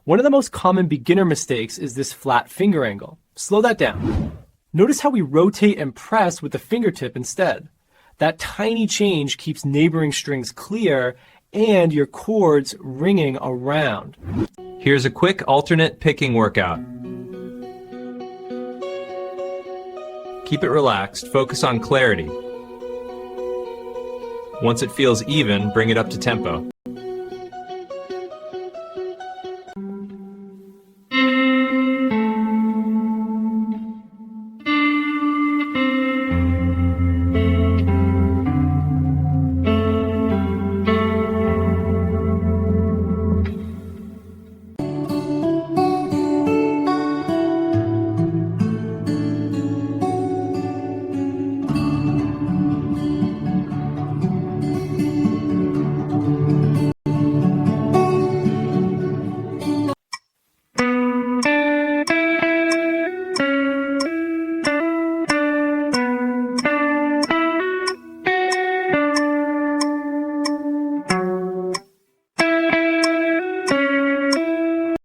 One of the most common beginner mistakes is this flat finger angle. Slow that down. Notice how we rotate and press with the fingertip instead. That tiny change keeps neighboring strings clear and your chords ringing around. Here's a quick alternate picking workout. Keep it relaxed, focus on clarity. Once it feels even, bring it up to tempo.